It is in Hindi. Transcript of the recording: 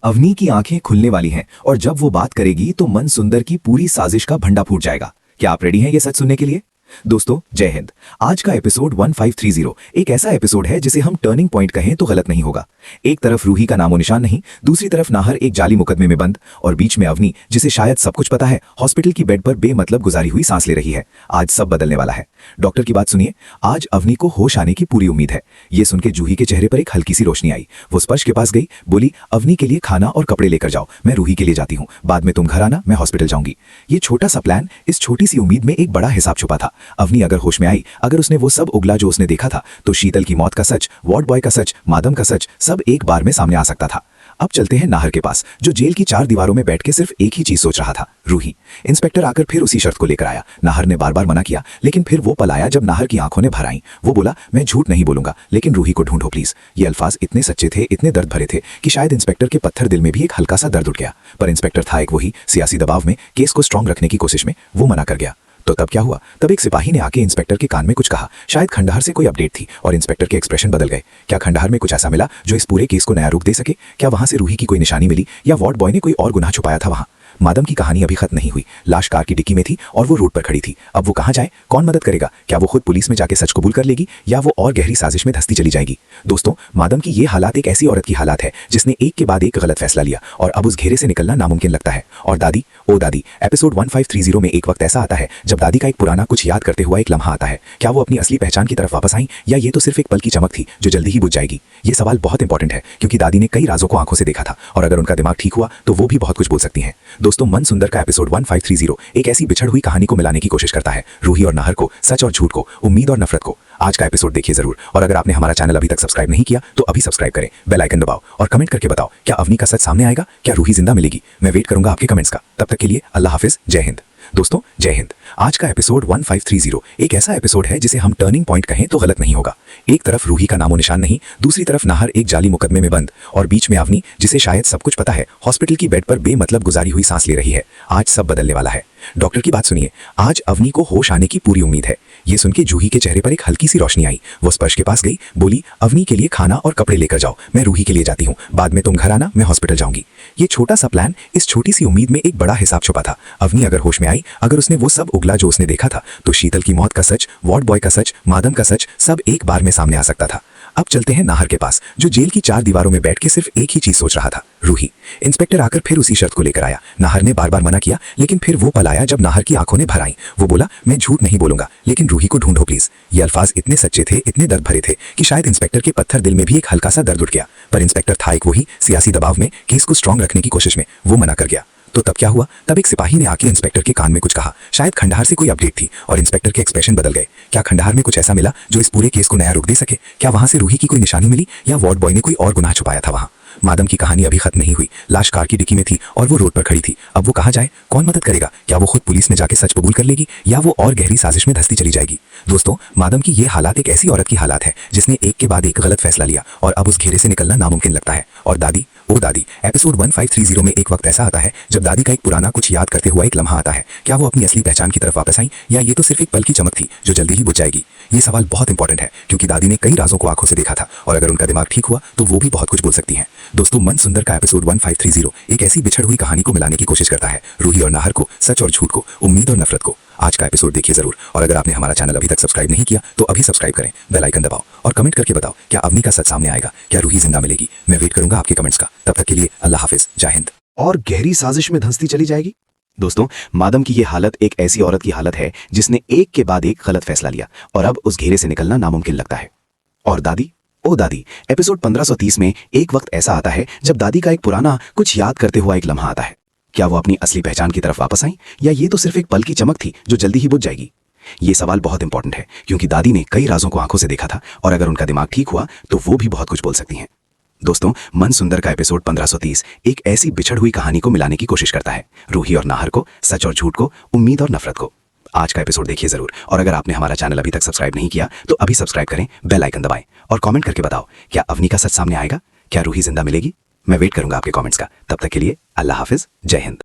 अवनी की आंखें खुलने वाली हैं और जब वो बात करेगी तो मन सुंदर की पूरी साजिश का भंडा फूट जाएगा। क्या आप रेडी हैं ये सच सुनने के लिए? दोस्तों जय हिंद। आज का एपिसोड 1530 एक ऐसा एपिसोड है जिसे हम टर्निंग पॉइंट कहें तो गलत नहीं होगा। एक तरफ रूही का नामो निशान नहीं, दूसरी तरफ नाहर एक जाली मुकदमे में बंद और बीच में अवनी जिसे शायद सब कुछ पता है हॉस्पिटल की बेड पर बेमतलब गुजारी हुई सांस ले रही है। आज सब बदलने वाला है। डॉक्टर की बात सुनिए। आज अवनी को होश आने की पूरी उम्मीद है। ये सुन के जूही के चेहरे पर एक हल्की सी रोशनी आई। वो स्पर्श के पास गई, बोली अवनी के लिए खाना और कपड़े लेकर जाओ, मैं रूही के लिए जाती हूँ, बाद में तुम घर आना, मैं हॉस्पिटल जाऊंगी। ये छोटा सा प्लान, इस छोटी सी उम्मीद में एक बड़ा हिसाब छुपा था। अवनी अगर होश में आई, अगर उसने वो सब उगला जो उसने देखा था, तो शीतल की मौत का सच, वार्ड बॉय का सच, मादम का सच सब एक बार में सामने आ सकता था। अब चलते हैं नाहर के पास, जो जेल की 4 दीवारों में बैठ के सिर्फ एक ही चीज सोच रहा था, रूही। इंस्पेक्टर आकर फिर उसी शर्त को लेकर आया। नाहर ने बार बार मना किया, लेकिन फिर वो पल आया जब नाहर की आंखों ने भर आई। वो बोला मैं झूठ नहीं बोलूंगा, लेकिन रूही को ढूंढो प्लीज। ये अल्फाज इतने सच्चे थे, इतने दर्द भरे थे कि शायद इंस्पेक्टर के पत्थर दिल में भी एक हल्का सा दर्द उठ गया। पर इंस्पेक्टर था एक वही, सियासी दबाव में, केस को स्ट्रांग रखने की कोशिश में वो मना कर गया। तो तब क्या हुआ? तब एक सिपाही ने आके इंस्पेक्टर के कान में कुछ कहा। शायद खंडहर से कोई अपडेट थी और इंस्पेक्टर के एक्सप्रेशन बदल गए। क्या खंडहर में कुछ ऐसा मिला जो इस पूरे केस को नया रूप दे सके? क्या वहां से रूही की कोई निशानी मिली, या वार्ड बॉय ने कोई और गुनाह छुपाया था वहां? मादम की कहानी अभी खत्म नहीं हुई। लाश कार की डिक्की में थी और वो रोड पर खड़ी थी। अब वो कहां जाए, कौन मदद करेगा? क्या वो खुद पुलिस में जाके सच कबूल कर लेगी, या वो और गहरी साजिश में धंसती चली जाएगी? दोस्तों, मादम की ये हालात एक ऐसी औरत की हालात है जिसने एक के बाद एक गलत फैसला लिया और अब उस घेरे से निकलना नामुमकिन लगता है। और दादी, ओ दादी, एपिसोड 1530 में एक वक्त ऐसा आता है जब दादी का एक पुराना कुछ याद करते हुआ एक लम्हा आता है। क्या वो अपनी असली पहचान की तरफ वापस आई, या ये तो सिर्फ एक पल की चमक थी जो जल्दी ही बुझ जाएगी? ये सवाल बहुत इंपॉर्टेंट है क्योंकि दादी ने कई राजों को आंखों से देखा था और अगर उनका दिमाग ठीक हुआ तो वो भी बहुत कुछ बोल सकती हैं। दोस्तों, मन सुंदर का एपिसोड 1530 एक ऐसी बिछड़ हुई कहानी को मिलाने की कोशिश करता है, रूही और नाहर को, सच और झूठ को, उम्मीद और नफरत को। आज का एपिसोड देखिए जरूर, और अगर आपने हमारा चैनल अभी तक सब्सक्राइब नहीं किया तो अभी सब्सक्राइब करें, बेल आइकन दबाओ और कमेंट करके बताओ क्या अवनी का सच सामने आएगा, क्या रूही जिंदा मिलेगी? मैं वेट करूंगा आपके कमेंट्स का। तब तक के लिए अल्लाह हाफिज, जय हिंद। दोस्तों जय हिंद। आज का एपिसोड 1530 एक ऐसा एपिसोड है जिसे हम टर्निंग पॉइंट कहें तो गलत नहीं होगा। एक तरफ रूही का नामो निशान नहीं, दूसरी तरफ नाहर एक जाली मुकदमे में बंद और बीच में अवनी जिसे शायद सब कुछ पता है हॉस्पिटल की बेड पर बेमतलब गुजारी हुई सांस ले रही है। आज सब बदलने वाला है। डॉक्टर की बात सुनिए। आज अवनी को होश आने की पूरी उम्मीद है। ये सुन के जूही के चेहरे पर एक हल्की सी रोशनी आई। वो स्पर्श के पास गई, बोली अवनी के लिए खाना और कपड़े लेकर जाओ, मैं रूही के लिए जाती हूँ, बाद में तुम घर आना, मैं हॉस्पिटल जाऊंगी। ये छोटा सा प्लान, इस छोटी सी उम्मीद में एक बड़ा हिसाब छुपा था। अवनी अगर होश में आई, अगर उसने वो सब उगला जो उसने देखा था, तो शीतल की मौत का सच, वार्ड बॉय का सच, मादम का सच सब एक बार में सामने आ सकता था। अब चलते हैं नाहर के पास, जो जेल की 4 दीवारों में बैठ के सिर्फ एक ही चीज सोच रहा था, रूही। इंस्पेक्टर आकर फिर उसी शर्त को लेकर आया। नाहर ने बार बार मना किया, लेकिन फिर वो पल आया जब नाहर की आंखों ने भर आई। वो बोला मैं झूठ नहीं बोलूंगा, लेकिन रूही को ढूंढो प्लीज। ये अल्फाज इतने सच्चे थे, इतने दर्द भरे थे कि शायद इंस्पेक्टर के पत्थर दिल में भी एक हल्का सा दर्द उठ गया। पर इंस्पेक्टर था एक वही, सियासी दबाव में, केस को स्ट्रांग रखने की कोशिश में वो मना कर गया। तो तब क्या हुआ? तब एक सिपाही ने आके इंस्पेक्टर के कान में कुछ कहा। शायद खंडहर से कोई अपडेट थी और इंस्पेक्टर के एक्सप्रेशन बदल गए। क्या खंडहर में कुछ ऐसा मिला जो इस पूरे केस को नया रूप दे सके? क्या वहां से रूही की कोई निशानी मिली, या वार्ड बॉय ने कोई और गुनाह छुपाया था वहां? मादम की कहानी अभी खत्म नहीं हुई। लाश कार की डिक्की में थी और वो रोड पर खड़ी थी। अब वो कहां जाए, कौन मदद करेगा? क्या वो खुद पुलिस में जाके सच कबूल कर लेगी, या वो और गहरी साजिश में धंसती चली जाएगी? दोस्तों, मादम की ये हालात एक ऐसी औरत की हालात है जिसने एक के बाद एक गलत फैसला लिया और अब उस घेरे से निकलना नामुमकिन लगता है। और दादी, ओ दादी, एपिसोड 1530 में एक वक्त ऐसा आता है जब दादी का एक पुराना कुछ याद करते हुआ एक लम्हा आता है। क्या वो अपनी असली पहचान की तरफ वापस आई, या ये तो सिर्फ एक पल की चमक थी जो जल्दी ही बुझ जाएगी? ये सवाल बहुत इंपॉर्टेंट है क्योंकि दादी ने कई राजों को आंखों से देखा था और अगर उनका दिमाग ठीक हुआ तो वो भी बहुत कुछ बोल सकती हैं। दोस्तों, मन सुंदर का एपिसोड 1530 एक ऐसी बिछड़ हुई कहानी को मिलाने की कोशिश करता है, रूही और नाहर को, सच और झूठ को, उम्मीद और नफरत को। आज का एपिसोड देखिए जरूर, और अगर आपने हमारा चैनल अभी तक सब्सक्राइब नहीं किया तो अभी सब्सक्राइब करें, बेल आइकन दबाओ और कमेंट करके बताओ क्या अवनी का सच सामने आएगा, क्या रूही जिंदा मिलेगी? मैं वेट करूंगा आपके कमेंट्स का। तब तक के लिए अल्लाह हाफिज, जय हिंद। और गहरी साजिश में धंसती चली जाएगी। दोस्तों, मादम की ये हालत एक ऐसी औरत की हालत है जिसने एक के बाद एक गलत फैसला लिया और अब उस घेरे से निकलना नामुमकिन लगता है। और दादी, ओ दादी, एपिसोड 1530 में एक वक्त ऐसा आता है जब दादी का एक पुराना कुछ याद करते हुआ एक लम्हा आता है। क्या वो अपनी असली पहचान की तरफ वापस आई, या ये तो सिर्फ एक पल की चमक थी जो जल्दी ही बुझ जाएगी? ये सवाल बहुत इंपॉर्टेंट है क्योंकि दादी ने कई राजों को आंखों से देखा था और अगर उनका दिमाग ठीक हुआ तो वो भी बहुत कुछ बोल सकती हैं। दोस्तों, मन सुंदर का एपिसोड 1530 एक ऐसी बिछड़ हुई कहानी को मिलाने की कोशिश करता है, रूही और नाहर को, सच और झूठ को, उम्मीद और नफरत को। आज का एपिसोड देखिए जरूर, और अगर आपने हमारा चैनल अभी तक सब्सक्राइब नहीं किया तो अभी सब्सक्राइब करें, बेल आइकन दबाएं और कमेंट करके बताओ क्या अवनी का सच सामने आएगा, क्या रूही जिंदा मिलेगी? मैं वेट करूंगा आपके कमेंट्स का। तब तक के लिए अल्लाह हाफिज, जय हिंद।